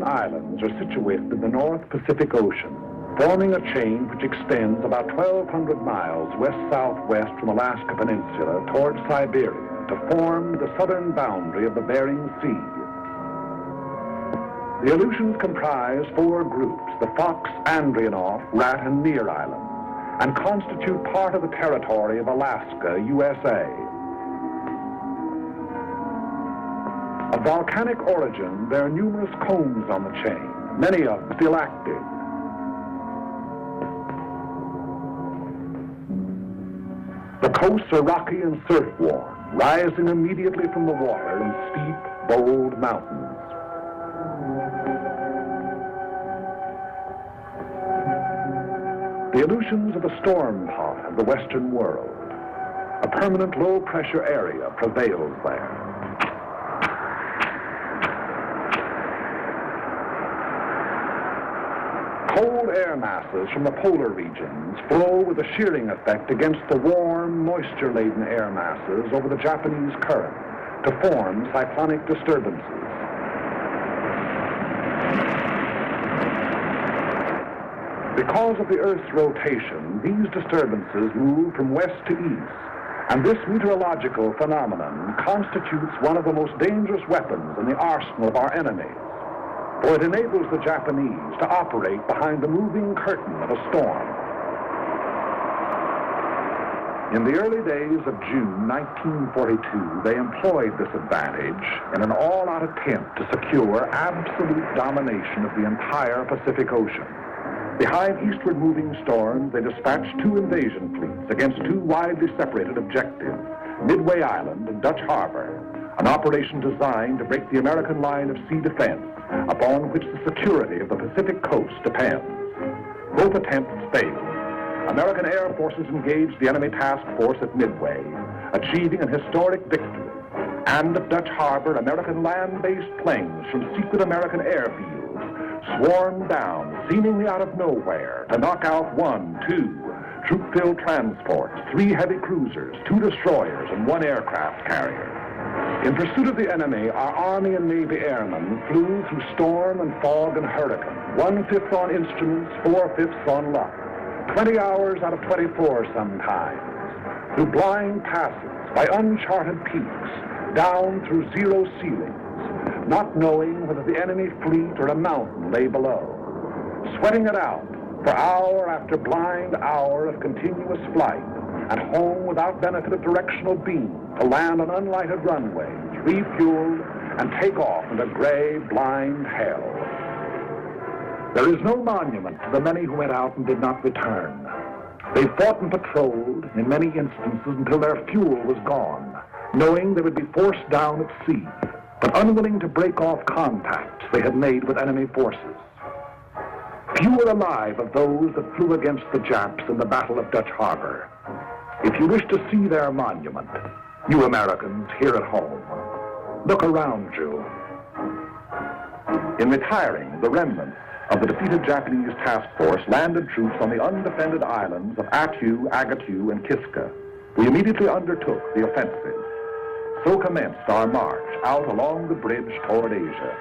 Aleutian Islands are situated in the North Pacific Ocean, forming a chain which extends about 1,200 miles west-southwest from Alaska Peninsula toward Siberia to form the southern boundary of the Bering Sea. The Aleutians comprise 4 groups, the Fox, Andreanoff, Rat, and Near Islands, and constitute part of the territory of Alaska, USA. Of volcanic origin, there are numerous cones on the chain, many of them still active. The coasts are rocky and surf-worn, rising immediately from the water in steep, bold mountains. The Aleutians are the storm pot of the Western world. A permanent low-pressure area prevails there. Cold air masses from the polar regions flow with a shearing effect against the warm, moisture-laden air masses over the Japanese current to form cyclonic disturbances. Because of the Earth's rotation, these disturbances move from west to east, and this meteorological phenomenon constitutes one of the most dangerous weapons in the arsenal of our enemies, for it enables the Japanese to operate behind the moving curtain of a storm. In the early days of June 1942, they employed this advantage in an all-out attempt to secure absolute domination of the entire Pacific Ocean. Behind eastward moving storms, they dispatched 2 invasion fleets against 2 widely separated objectives, Midway Island and Dutch Harbor, an operation designed to break the American line of sea defense upon which the security of the Pacific coast depends. Both attempts failed. American air forces engaged the enemy task force at Midway, achieving an historic victory. And at Dutch Harbor, American land-based planes from secret American airfields swarmed down, seemingly out of nowhere, to knock out 1, 2 troop-filled transports, 3 heavy cruisers, 2 destroyers, and 1 aircraft carrier. In pursuit of the enemy, our Army and Navy airmen flew through storm and fog and hurricane, 1/5 on instruments, 4/5 on luck, 20 hours out of 24 sometimes, through blind passes, by uncharted peaks, down through zero ceilings, not knowing whether the enemy fleet or a mountain lay below, sweating it out for hour after blind hour of continuous flight, and home without benefit of directional beam to land on unlighted runways, refueled, and take off into gray, blind hell. There is no monument to the many who went out and did not return. They fought and patrolled, in many instances, until their fuel was gone, knowing they would be forced down at sea, but unwilling to break off contacts they had made with enemy forces. Few are alive of those that flew against the Japs in the Battle of Dutch Harbor. If you wish to see their monument, you Americans here at home, look around you. In retiring, the remnants of the defeated Japanese task force landed troops on the undefended islands of Attu, Agatu, and Kiska. We immediately undertook the offensive. So commenced our march out along the bridge toward Asia.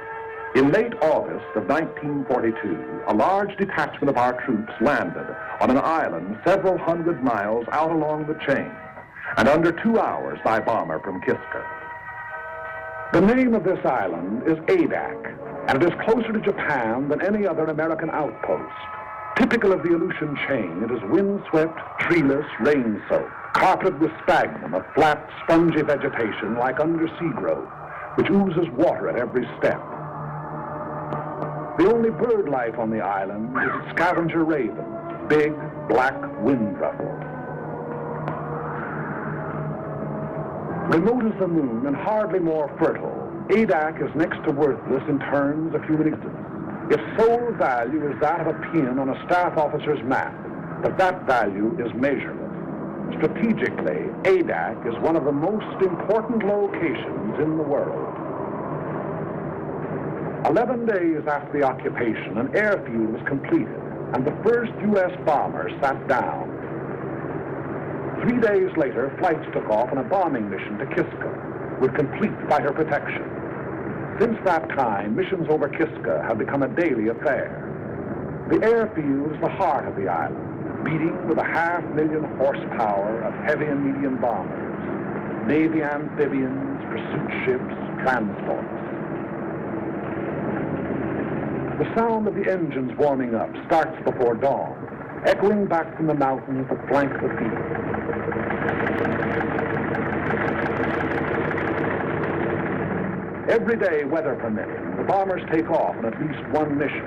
In late August of 1942, a large detachment of our troops landed on an island several hundred miles out along the chain, and under 2 hours by bomber from Kiska. The name of this island is Adak, and it is closer to Japan than any other American outpost. Typical of the Aleutian chain, it is windswept, treeless, rain-soaked, carpeted with sphagnum, a flat, spongy vegetation like undersea growth, which oozes water at every step. The only bird life on the island is a scavenger raven, big, black windruffle. Remote as the moon and hardly more fertile, Adak is next to worthless in terms of human existence. Its sole value is that of a pin on a staff officer's map, but that value is measureless. Strategically, Adak is one of the most important locations in the world. 11 days after the occupation, an airfield was completed, and the first U.S. bomber sat down. 3 days later, flights took off on a bombing mission to Kiska with complete fighter protection. Since that time, missions over Kiska have become a daily affair. The airfield is the heart of the island, beating with 500,000 horsepower of heavy and medium bombers, Navy amphibians, pursuit ships, transports. The sound of the engines warming up starts before dawn, echoing back from the mountains that flank the field. Every day, weather permitting, the bombers take off on at least one mission.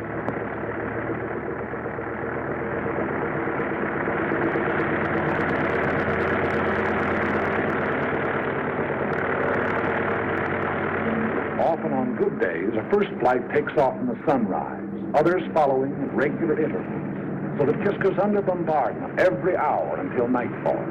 Often on good days, a first flight takes off in the sunrise, others following at regular intervals, so that Kiska's under bombardment every hour until nightfall.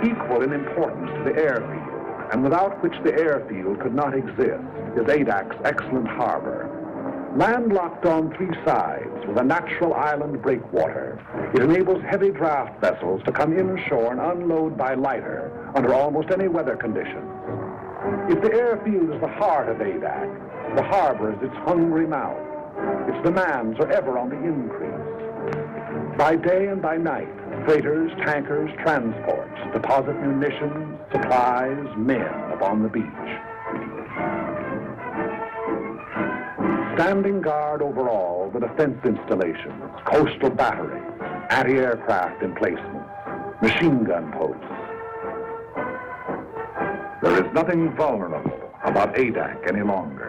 Equal in importance to the airfield, and without which the airfield could not exist, is Adak's excellent harbor. Landlocked on three sides with a natural island breakwater, it enables heavy draft vessels to come inshore and unload by lighter under almost any weather conditions. If the airfield is the heart of Adak, the harbor is its hungry mouth. Its demands are ever on the increase. By day and by night, freighters, tankers, transports deposit munitions, supplies, men upon the beach. Standing guard over all the defense installations, coastal batteries, anti-aircraft emplacements, machine gun posts. There is nothing vulnerable about Adak any longer.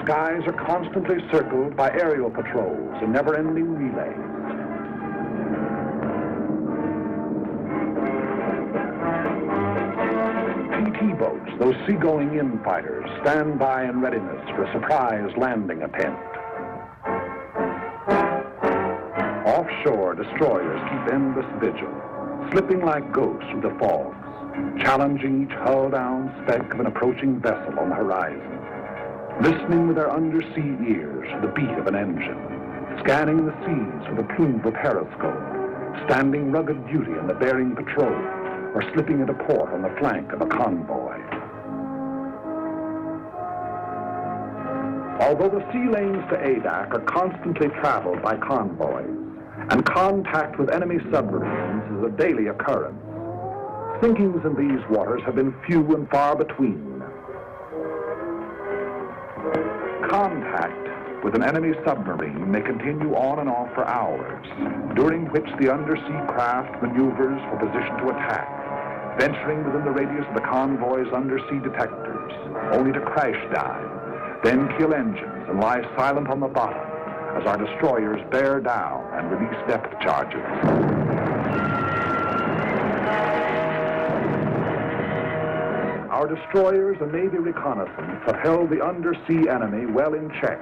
Skies are constantly circled by aerial patrols and never-ending relays. PT boats, those seagoing-in fighters, stand by in readiness for a surprise landing attempt. Offshore, destroyers keep endless vigil, slipping like ghosts through the fogs, challenging each hull-down speck of an approaching vessel on the horizon. Listening with their undersea ears to the beat of an engine, scanning the seas with a plume of periscope, standing rugged duty on the Bering patrol, or slipping into port on the flank of a convoy. Although the sea lanes to Adak are constantly traveled by convoys, and contact with enemy submarines is a daily occurrence, sinkings in these waters have been few and far between. Contact with an enemy submarine may continue on and off for hours, during which the undersea craft maneuvers for position to attack, venturing within the radius of the convoy's undersea detectors, only to crash dive, then kill engines and lie silent on the bottom as our destroyers bear down and release depth charges. Our destroyers and Navy reconnaissance have held the undersea enemy well in check.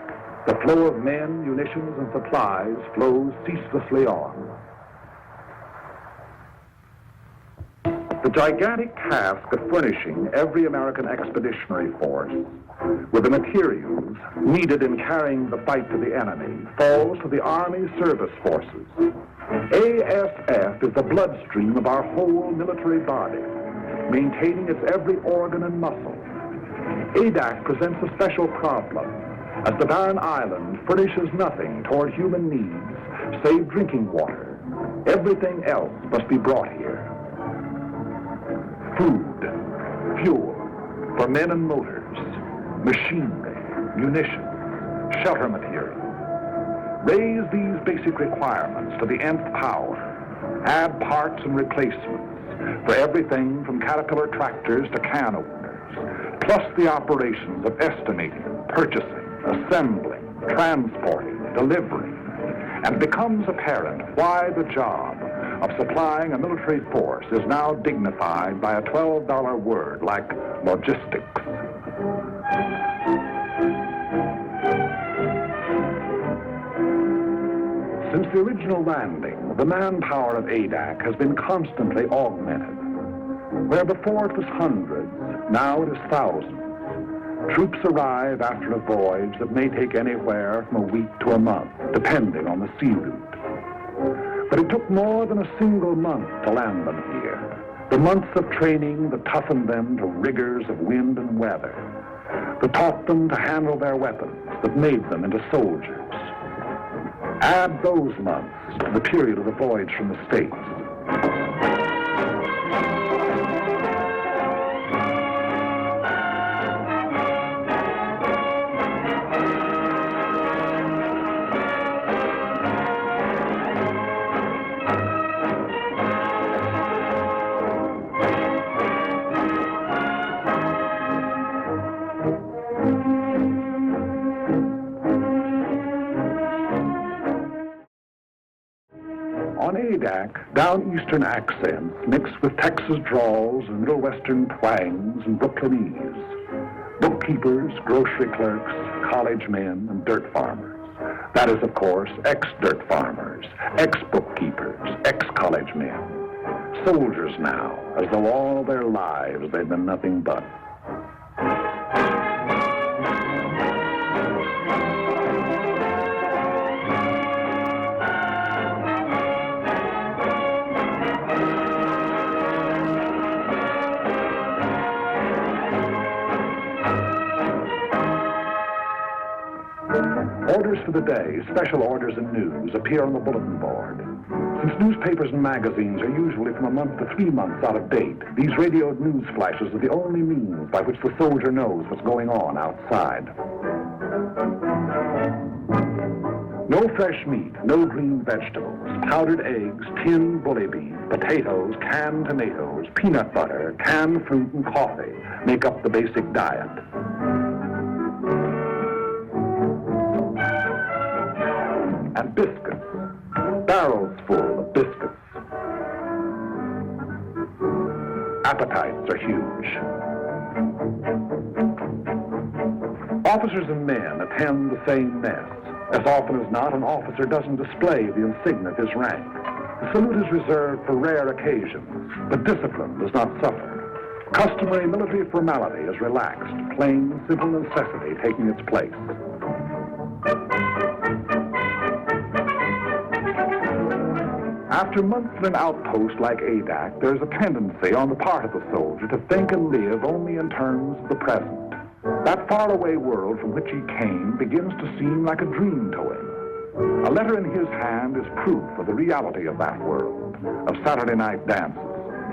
The flow of men, munitions, and supplies flows ceaselessly on. The gigantic task of furnishing every American expeditionary force with the materials needed in carrying the fight to the enemy falls to the Army Service Forces. ASF is the bloodstream of our whole military body, maintaining its every organ and muscle. Adak presents a special problem, as the barren island furnishes nothing toward human needs save drinking water. Everything else must be brought here. Food, fuel for men and motors, machinery, munitions, shelter material. Raise these basic requirements to the nth power. Add parts and replacements for everything from Caterpillar tractors to can openers, plus the operations of estimating, purchasing, assembling, transporting, delivering, and it becomes apparent why the job of supplying a military force is now dignified by a $12 word like logistics. the original landing, the manpower of Adak has been constantly augmented. Where before it was hundreds, now it is thousands. Troops arrive after a voyage that may take anywhere from a week to a month, depending on the sea route. But it took more than a single month to land them here. The months of training that toughened them to rigors of wind and weather, that taught them to handle their weapons, that made them into soldiers. Add those months to the period of the voyage from the States. On Adak, down-eastern accents mixed with Texas drawls and Middle Western twangs and Brooklynese. Bookkeepers, grocery clerks, college men, and dirt farmers. That is, of course, ex-dirt farmers, ex-bookkeepers, ex-college men. Soldiers now, as though all their lives they've been nothing but. Orders for the day, special orders and news, appear on the bulletin board. Since newspapers and magazines are usually from a month to 3 months out of date, these radioed news flashes are the only means by which the soldier knows what's going on outside. No fresh meat, no green vegetables, powdered eggs, tinned bully beef, potatoes, canned tomatoes, peanut butter, canned fruit, and coffee make up the basic diet. And biscuits, barrels full of biscuits. Appetites are huge. Officers and men attend the same mess. As often as not, an officer doesn't display the insignia of his rank. The salute is reserved for rare occasions, but discipline does not suffer. Customary military formality is relaxed, plain, simple necessity taking its place. After months in an outpost like Adak, there is a tendency on the part of the soldier to think and live only in terms of the present. That faraway world from which he came begins to seem like a dream to him. A letter in his hand is proof of the reality of that world, of Saturday night dances,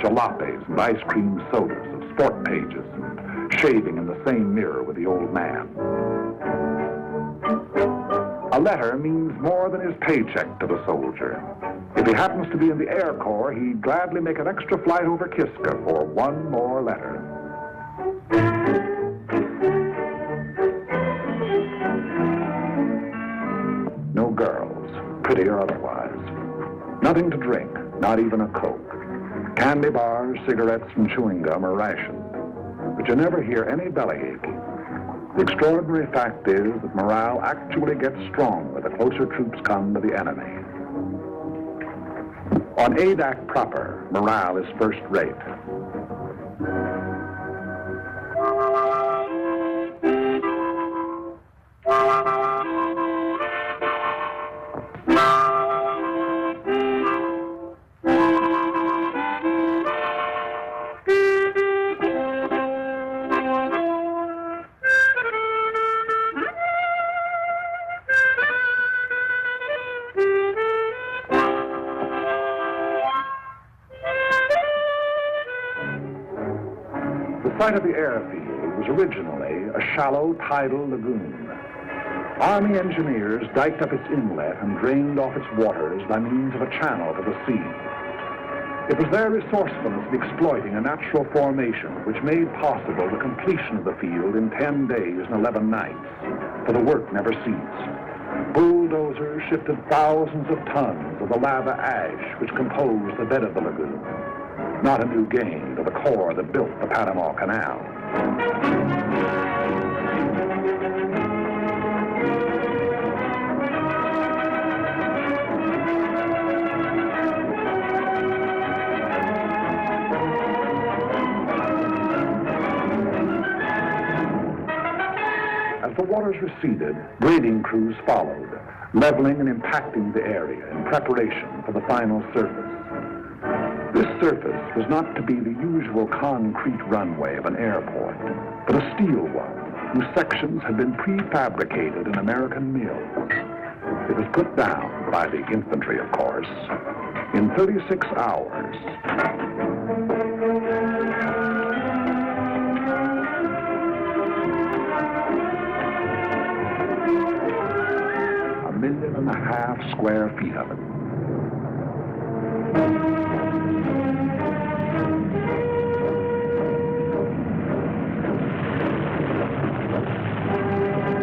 jalopies and ice cream sodas, of sport pages and shaving in the same mirror with the old man. A letter means more than his paycheck to the soldier. If he happens to be in the Air Corps, he'd gladly make an extra flight over Kiska for one more letter. No girls, pretty or otherwise. Nothing to drink, not even a Coke. Candy bars, cigarettes, and chewing gum are rationed. But you never hear any bellyache. The extraordinary fact is that morale actually gets stronger the closer troops come to the enemy. On Adak proper, morale is first rate. The site of the airfield was originally a shallow tidal lagoon. Army engineers diked up its inlet and drained off its waters by means of a channel to the sea. It was their resourcefulness in exploiting a natural formation which made possible the completion of the field in 10 days and 11 nights, for the work never ceased. Bulldozers shifted thousands of tons of the lava ash which composed the bed of the lagoon. Not a new gain to the Corps that built the Panama Canal. waters receded, grading crews followed, leveling and impacting the area in preparation for the final surface. This surface was not to be the usual concrete runway of an airport, but a steel one whose sections had been prefabricated in American mills. It was put down by the infantry, of course, in 36 hours. A 1.5 million square feet of it.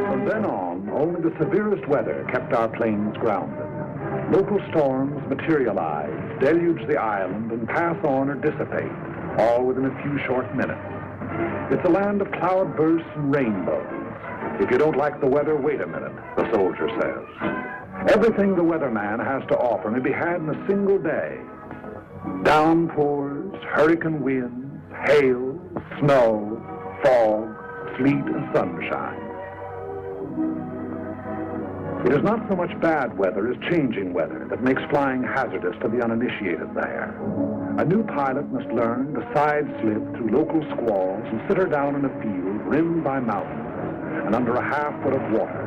From then on, only the severest weather kept our planes grounded. Local storms materialize, deluge the island, and pass on or dissipate, all within a few short minutes. It's a land of cloudbursts and rainbows. If you don't like the weather, wait a minute, the soldier says. Everything the weatherman has to offer may be had in a single day. Downpours, hurricane winds, hail, snow, fog, sleet, and sunshine. It is not so much bad weather as changing weather that makes flying hazardous to the uninitiated there. A new pilot must learn to side-slip through local squalls and sit her down in a field rimmed by mountains and under a half-foot of water.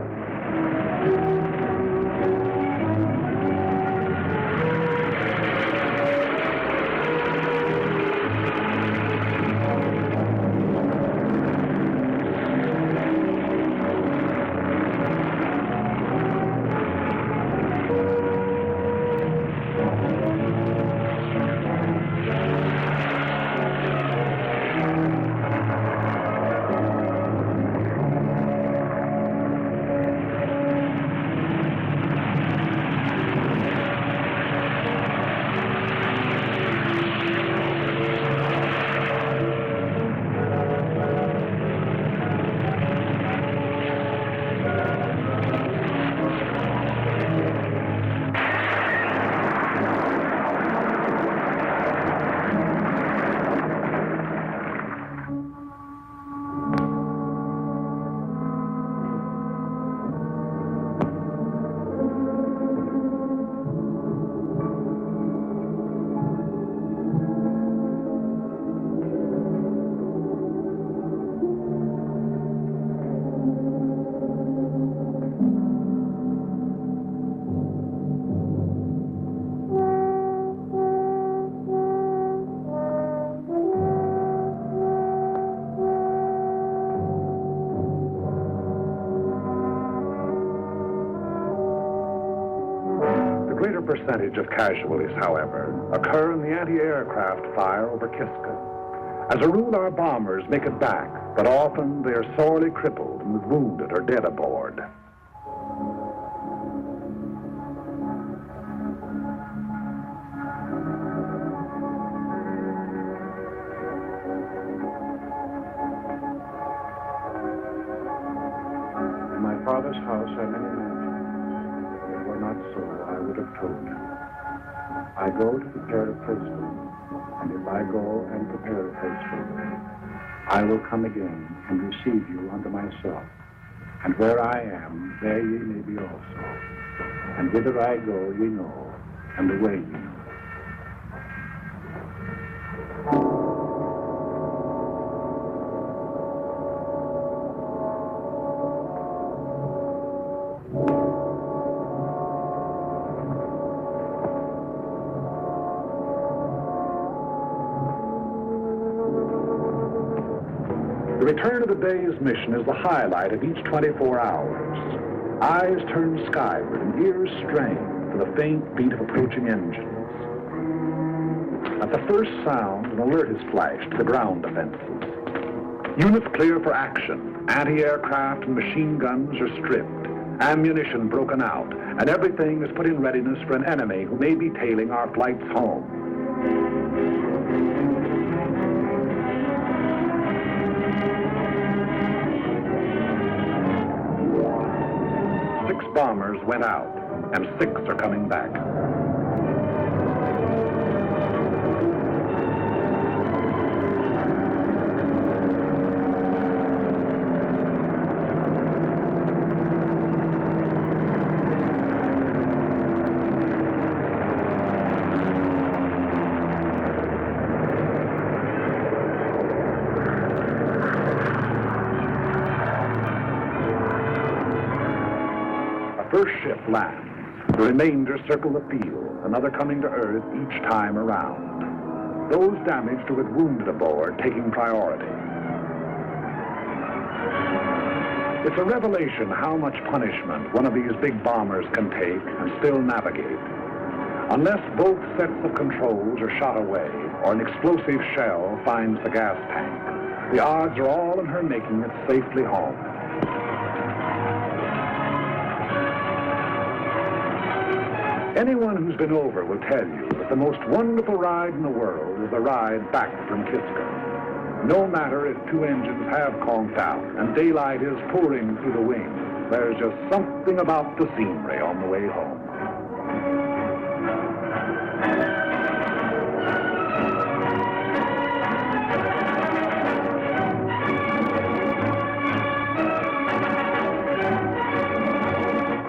Percentage of casualties, however, occur in the anti-aircraft fire over Kiska. As a rule, our bombers make it back, but often they are sorely crippled and with wounded or dead aboard. In my father's house are many mansions. If it were not so, I would have told you. I go to prepare a place for you, and if I go and prepare a place for you, I will come again and receive you unto myself. And where I am, there ye may be also. And whither I go, ye know, and the way ye know. The return of the day's mission is the highlight of each 24 hours. Eyes turn skyward and ears strain for the faint beat of approaching engines. At the first sound, an alert is flashed to the ground defenses. Units clear for action. Anti-aircraft and machine guns are stripped, ammunition broken out, and everything is put in readiness for an enemy who may be tailing our flights home. Bombers went out, and 6 are coming back. first ship lands. The remainder circle the field, another coming to Earth each time around. Those damaged or with wounded aboard taking priority. It's a revelation how much punishment one of these big bombers can take and still navigate. Unless both sets of controls are shot away or an explosive shell finds the gas tank, the odds are all in her making it safely home. Anyone who's been over will tell you that the most wonderful ride in the world is the ride back from Kiska. No matter if two engines have conked out and daylight is pouring through the wings, there's just something about the scenery on the way home.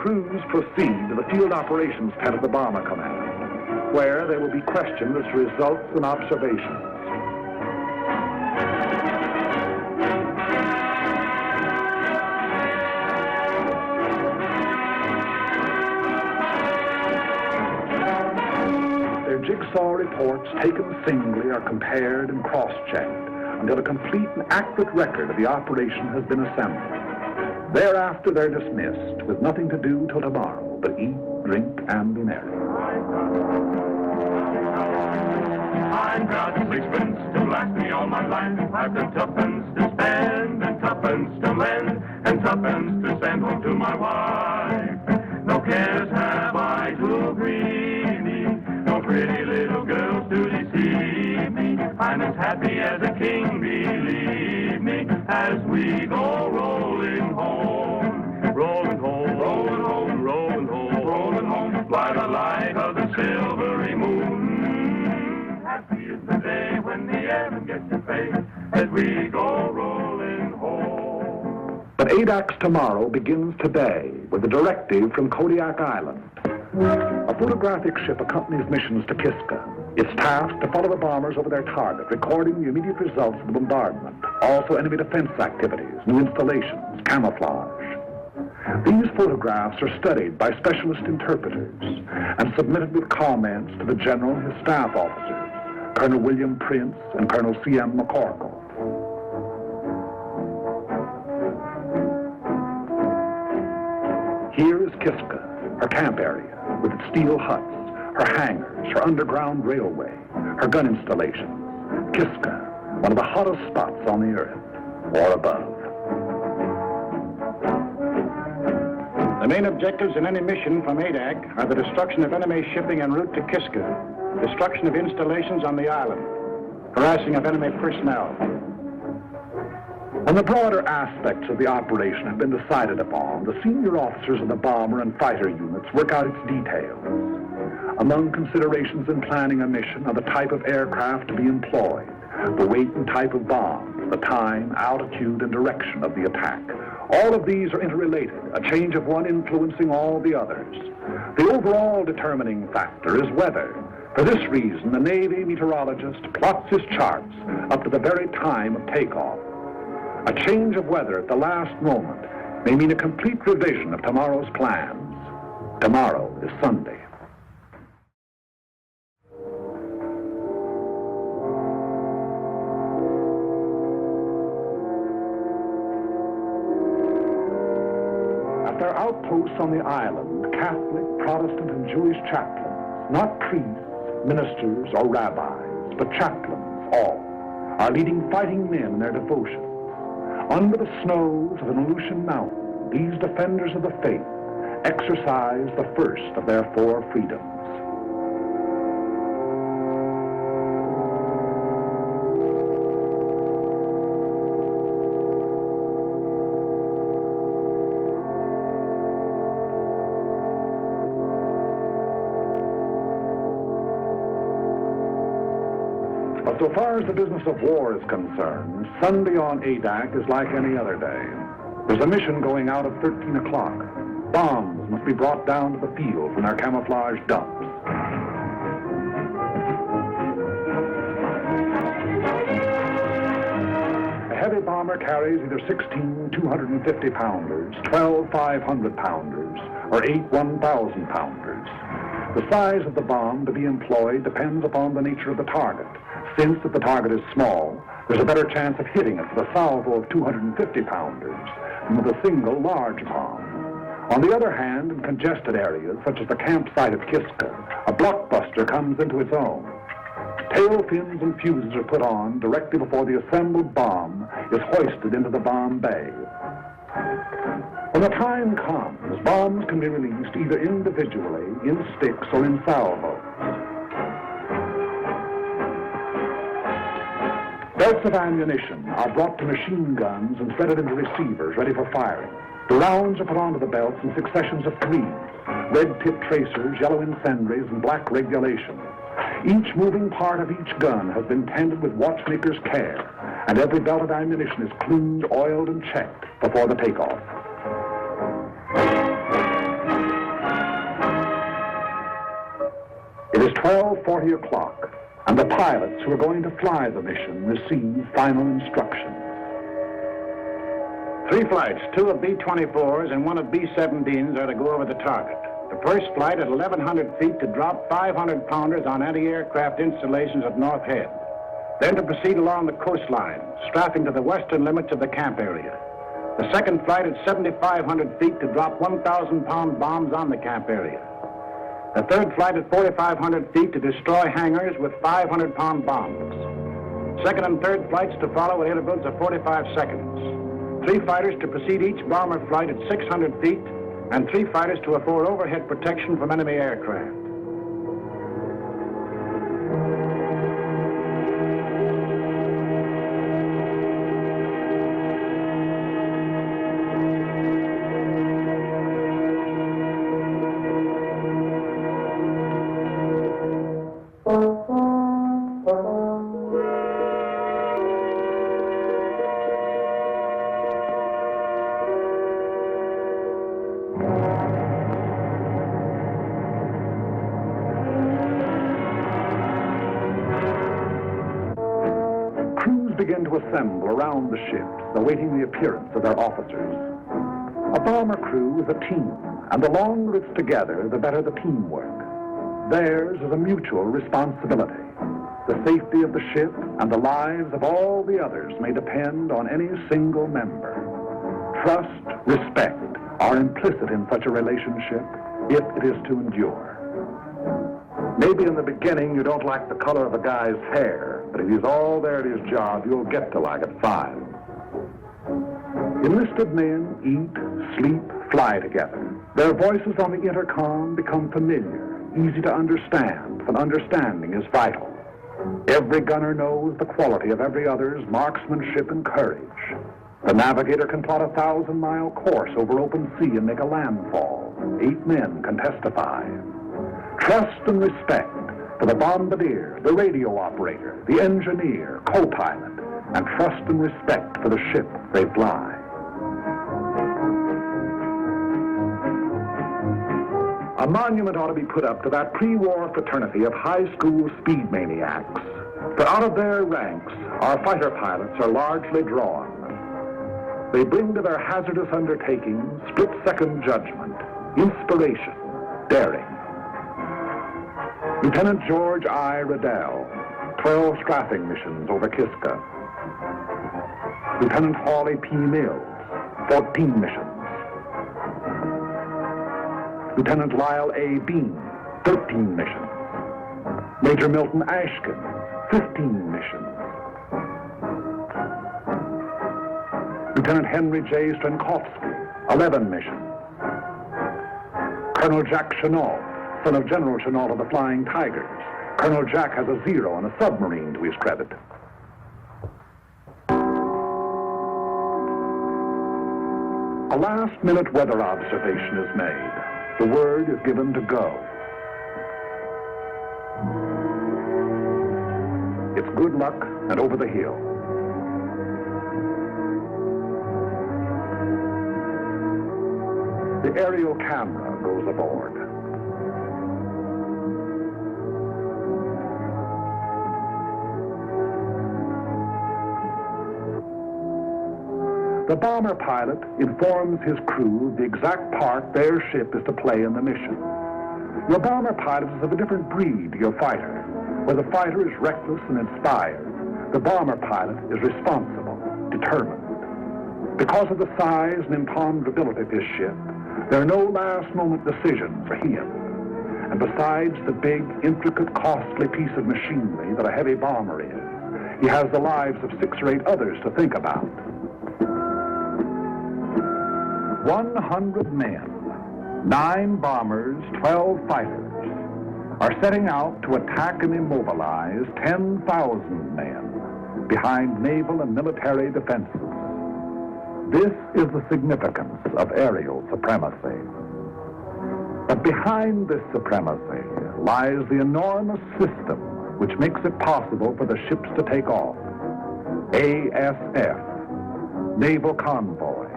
Crews proceed to the field operations tent of the Bomber Command, where they will be questioned as to results and observations. Jigsaw reports taken singly are compared and cross-checked until a complete and accurate record of the operation has been assembled. Thereafter, they're dismissed with nothing to do till tomorrow but eat, drink, and be merry. I've got sixpence to last me all my life. I've got tuppence to spend and tuppence to lend and tuppence to send home to my wife. No cares have I to grieve me, no pretty little girls to deceive me. I'm as happy as a king, believe me, as we go rolling home. Rolling home, rolling home, rolling home, rolling home, by the light of the silvery moon. Happy is the day when the airmen get to pay, as we go rolling home. But Adak's tomorrow begins today with a directive from Kodiak Island. A photographic ship accompanies missions to Kiska. It's tasked to follow the bombers over their target, recording the immediate results of the bombardment, also enemy defense activities, new installations, camouflage. These photographs are studied by specialist interpreters and submitted with comments to the General and his staff officers, Colonel William Prince and Colonel C.M. McCorkle. Here is Kiska, her camp area, with its steel huts, her hangars, her underground railway, her gun installations. Kiska, one of the hottest spots on the earth, or above. The main objectives in any mission from Adak are the destruction of enemy shipping en route to Kiska, destruction of installations on the island, harassing of enemy personnel. When the broader aspects of the operation have been decided upon, the senior officers of the bomber and fighter units work out its details. Among considerations in planning a mission are the type of aircraft to be employed, the weight and type of bombs, the time, altitude, and direction of the attack. All of these are interrelated, a change of one influencing all the others. The overall determining factor is weather. For this reason, the Navy meteorologist plots his charts up to the very time of takeoff. A change of weather at the last moment may mean a complete revision of tomorrow's plans. Tomorrow is Sunday. At their outposts on the island, Catholic, Protestant, and Jewish chaplains, not priests, ministers, or rabbis, but chaplains, all, are leading fighting men in their devotion. Under the snows of an Aleutian mountain, these defenders of the faith exercise the first of their four freedoms. But so far as the business of war is concerned, Sunday on Adak is like any other day. There's a mission going out at 13 o'clock. Bombs must be brought down to the field from their camouflage dumps. A heavy bomber carries either 16 250-pounders, 12 500-pounders, or 8 1,000-pounders. The size of the bomb to be employed depends upon the nature of the target, since if the target is small, there's a better chance of hitting it with a salvo of 250-pounders than with a single large bomb. On the other hand, in congested areas, such as the campsite of Kiska, a blockbuster comes into its own. Tail fins and fuses are put on directly before the assembled bomb is hoisted into the bomb bay. When the time comes, bombs can be released either individually, in sticks, or in salvos. Belts of ammunition are brought to machine guns and threaded into receivers ready for firing. The rounds are put onto the belts in successions of 3, red-tip tracers, yellow incendiaries, and black regulations. Each moving part of each gun has been tended with watchmaker's care, and every belt of ammunition is cleaned, oiled, and checked before the takeoff. It is 12:40 o'clock, and the pilots who are going to fly the mission receive final instructions. 3 flights, 2 of B-24s and 1 of B-17s are to go over the target. The first flight at 1,100 feet to drop 500-pounders on anti-aircraft installations at North Head. Then to proceed along the coastline, strapping to the western limits of the camp area. The second flight at 7,500 feet to drop 1,000-pound bombs on the camp area. The third flight at 4,500 feet to destroy hangars with 500-pound bombs. Second and third flights to follow at intervals of 45 seconds. 3 fighters to precede each bomber flight at 600 feet, and 3 fighters to afford overhead protection from enemy aircraft. Begin to assemble around the ships, awaiting the appearance of their officers. A bomber crew is a team, and the longer it's together, the better the teamwork. Theirs is a mutual responsibility. The safety of the ship and the lives of all the others may depend on any single member. Trust, respect are implicit in such a relationship if it is to endure. Maybe in the beginning you don't like the color of a guy's hair, but if he's all there at his job, you'll get to like it fine. Enlisted men eat, sleep, fly together. Their voices on the intercom become familiar, easy to understand, and understanding is vital. Every gunner knows the quality of every other's marksmanship and courage. The navigator can plot a 1,000-mile course over open sea and make a landfall. 8 men can testify. Trust and respect for the bombardier, the radio operator, the engineer, co-pilot, and trust and respect for the ship they fly. A monument ought to be put up to that pre-war fraternity of high school speed maniacs, for out of their ranks, our fighter pilots are largely drawn. They bring to their hazardous undertakings split-second judgment, inspiration, daring. Lieutenant George I. Riddell, 12 strafing missions over Kiska. Lieutenant Hawley P. Mills, 14 missions. Lieutenant Lyle A. Bean, 13 missions. Major Milton Ashkin, 15 missions. Lieutenant Henry J. Strankowski, 11 missions. Colonel Jack Chenault, son of General Chenault of the Flying Tigers. Colonel Jack has a 0 and a submarine to his credit. A last-minute weather observation is made. The word is given to go. It's good luck and over the hill. The aerial camera goes aboard. The bomber pilot informs his crew the exact part their ship is to play in the mission. Your bomber pilot is of a different breed to your fighter. Where the fighter is reckless and inspired, the bomber pilot is responsible, determined. Because of the size and imponderability of his ship, there are no last-moment decisions for him. And besides the big, intricate, costly piece of machinery that a heavy bomber is, he has the lives of 6 or 8 others to think about. 100 men, 9 bombers, 12 fighters, are setting out to attack and immobilize 10,000 men behind naval and military defenses. This is the significance of aerial supremacy. But behind this supremacy lies the enormous system which makes it possible for the ships to take off. ASF, Naval Convoy,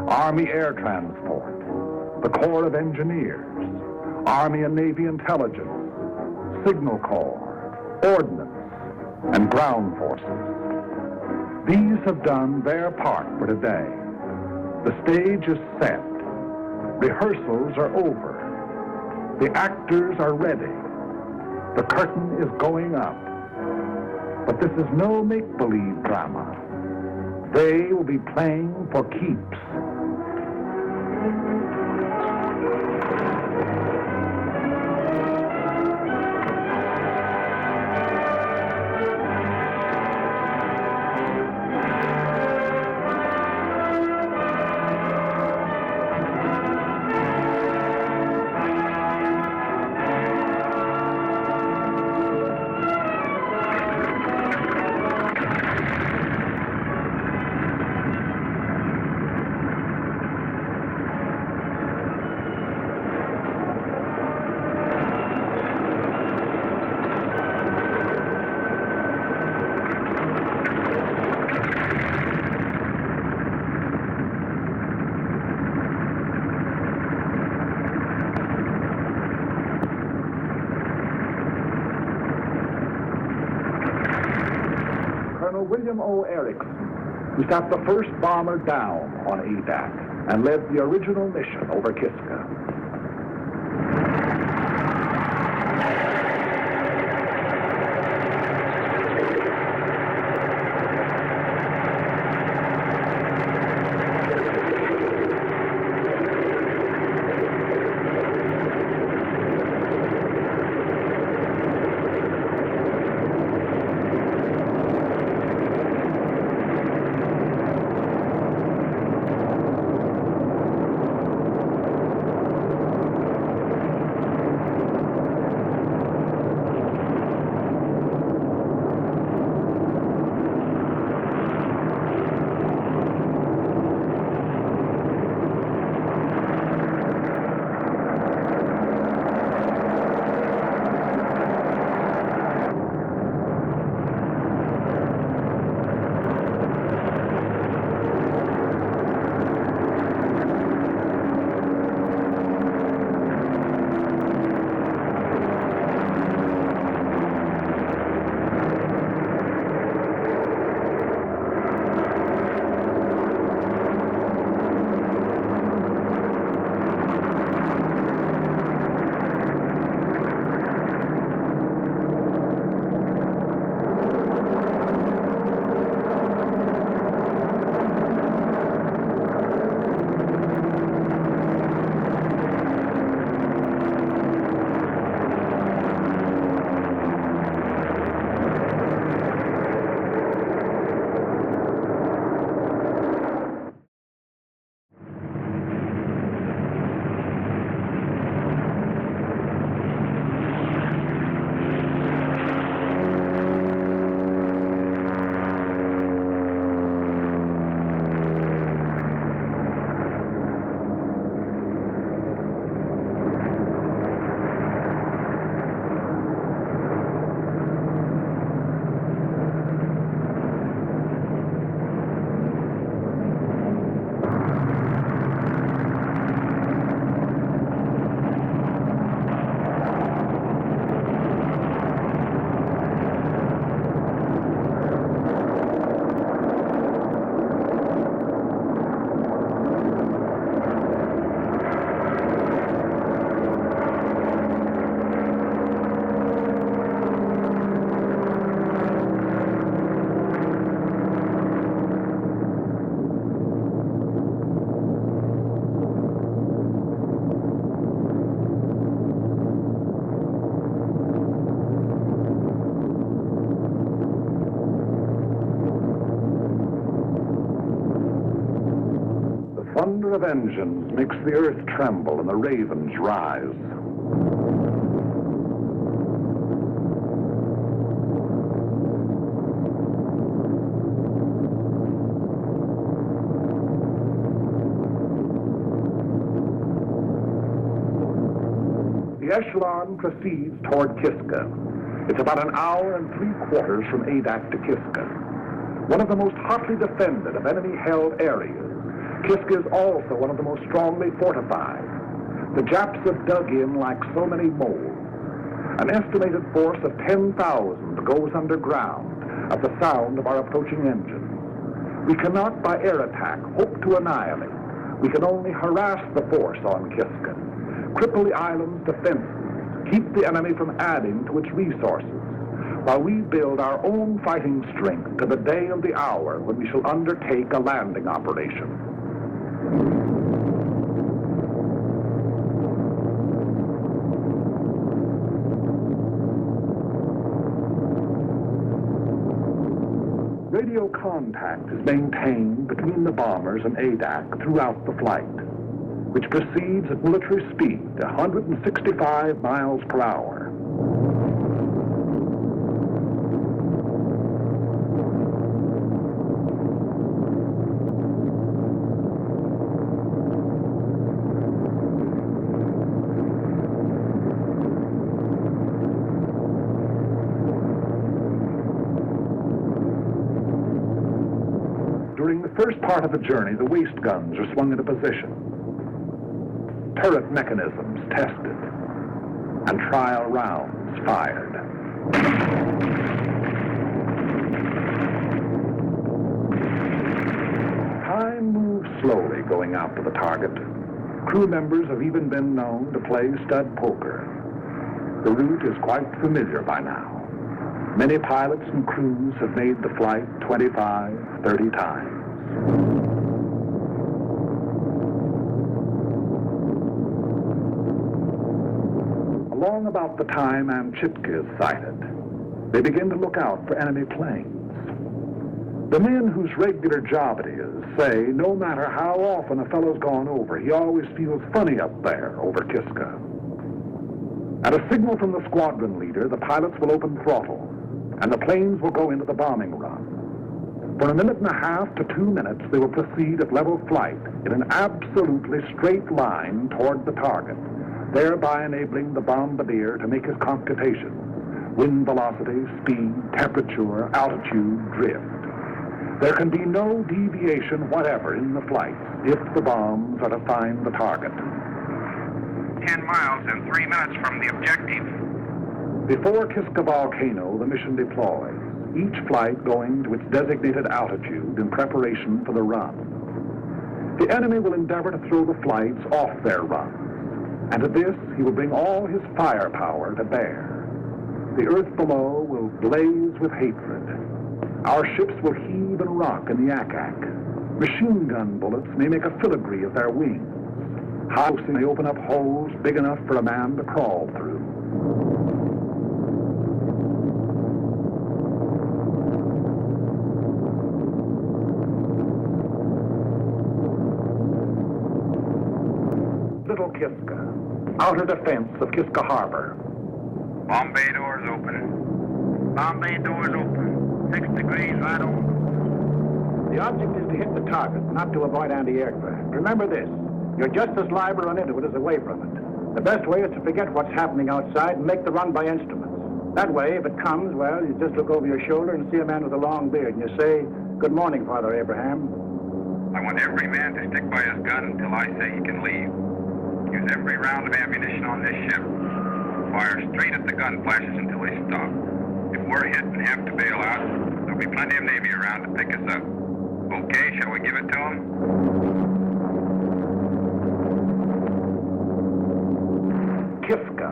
Army Air Transport, the Corps of Engineers, Army and Navy Intelligence, Signal Corps, Ordnance, and Ground Forces. These have done their part for today. The stage is set. Rehearsals are over. The actors are ready. The curtain is going up. But this is no make-believe drama. They will be playing for keeps. William O. Erickson, who shot the first bomber down on Adak and led the original mission over Kiska. of engines makes the earth tremble and the ravens rise. The echelon proceeds toward Kiska. It's about an hour and 3/4 from Adak to Kiska. One of the most hotly defended of enemy-held areas, Kiska is also one of the most strongly fortified. The Japs have dug in like so many moles. An estimated force of 10,000 goes underground at the sound of our approaching engines. We cannot, by air attack, hope to annihilate. We can only harass the force on Kiska, cripple the island's defenses, keep the enemy from adding to its resources, while we build our own fighting strength to the day of the hour when we shall undertake a landing operation. Radio contact is maintained between the bombers and Adak throughout the flight, which proceeds at military speed, 165 miles per hour. During the first part of the journey, the waist guns are swung into position, turret mechanisms tested, and trial rounds fired. Time moves slowly going out to the target. Crew members have even been known to play stud poker. The route is quite familiar by now. Many pilots and crews have made the flight 25, 30 times. Along about the time Amchitka is sighted, they begin to look out for enemy planes. The men whose regular job it is say no matter how often a fellow's gone over, he always feels funny up there over Kiska. At a signal from the squadron leader, the pilots will open throttle, and the planes will go into the bombing run. For 1.5 to 2 minutes, they will proceed at level flight in an absolutely straight line toward the target, thereby enabling the bombardier to make his computations: wind velocity, speed, temperature, altitude, drift. There can be no deviation whatever in the flight if the bombs are to find the target. 10 miles and 3 minutes from the objective. Before Kiska Volcano, the mission deploys, each flight going to its designated altitude in preparation for the run. The enemy will endeavor to throw the flights off their runs, and to this he will bring all his firepower to bear. The earth below will blaze with hatred. Our ships will heave and rock in the Adak. Machine gun bullets may make a filigree of their wings. Houses may open up holes big enough for a man to crawl through. Little Kiska, outer defense of Kiska Harbor. Bomb bay doors open. Bomb bay doors open. 6 degrees right on. The object is to hit the target, not to avoid anti-aircraft. Remember this, you're just as liable to run into it as away from it. The best way is to forget what's happening outside and make the run by instruments. That way, if it comes, well, you just look over your shoulder and see a man with a long beard, and you say, "Good morning, Father Abraham." I want every man to stick by his gun until I say he can leave. Use every round of ammunition on this ship. Fire straight at the gun flashes until they stop. If we're hit and have to bail out, there'll be plenty of Navy around to pick us up. Okay, shall we give it to them? Kiska.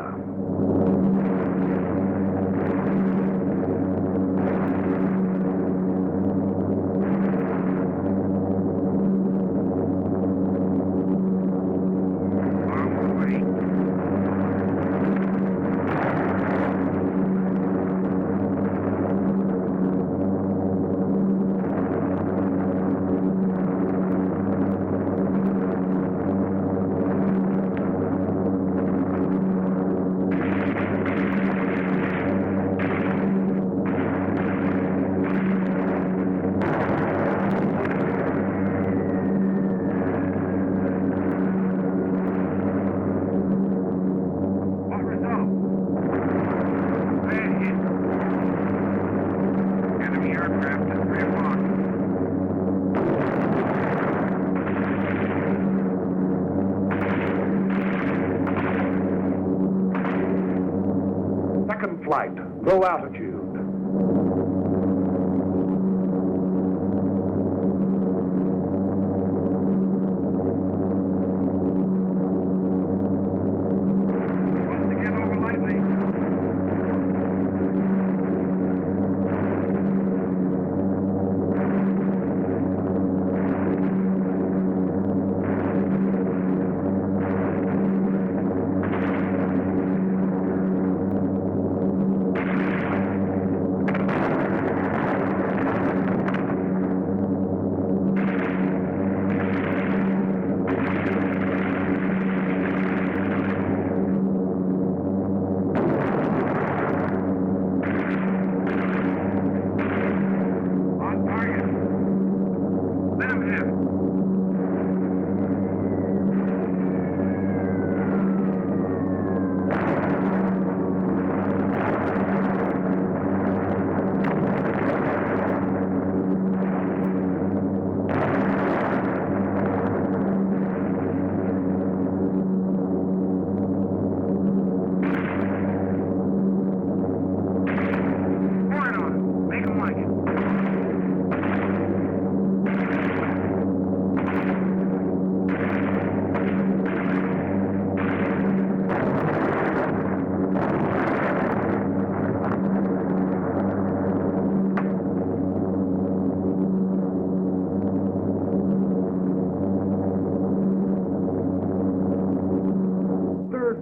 flight, low altitude.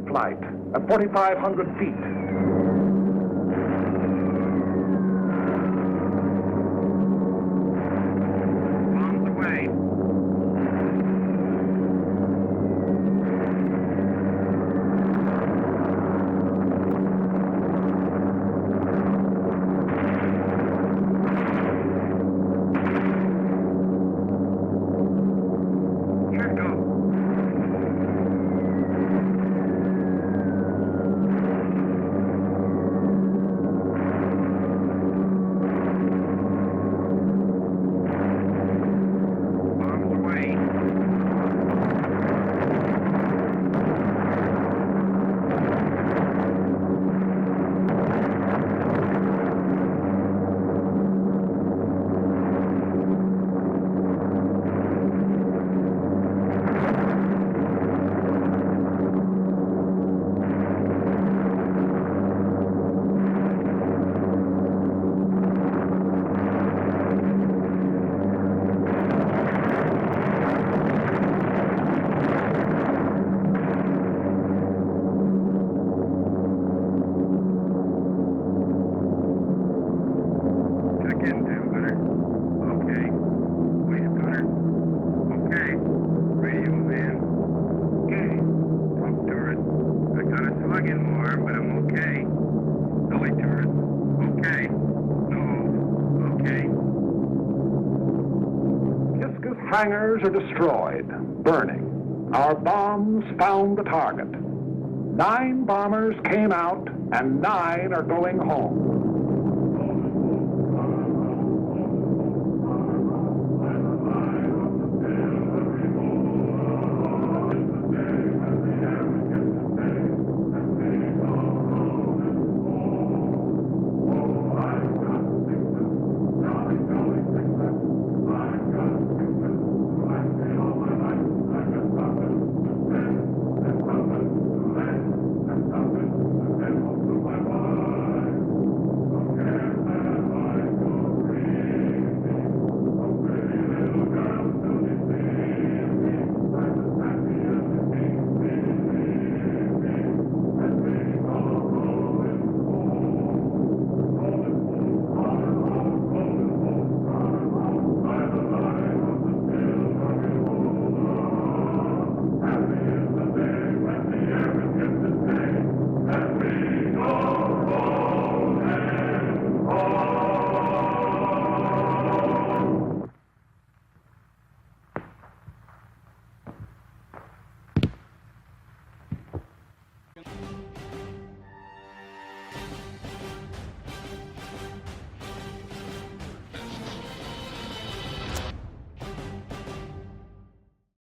Flight at 4,500 feet. On the way. Here it goes. Kiska's hangars are destroyed, burning. Our bombs found the target. 9 bombers came out, and 9 are going home.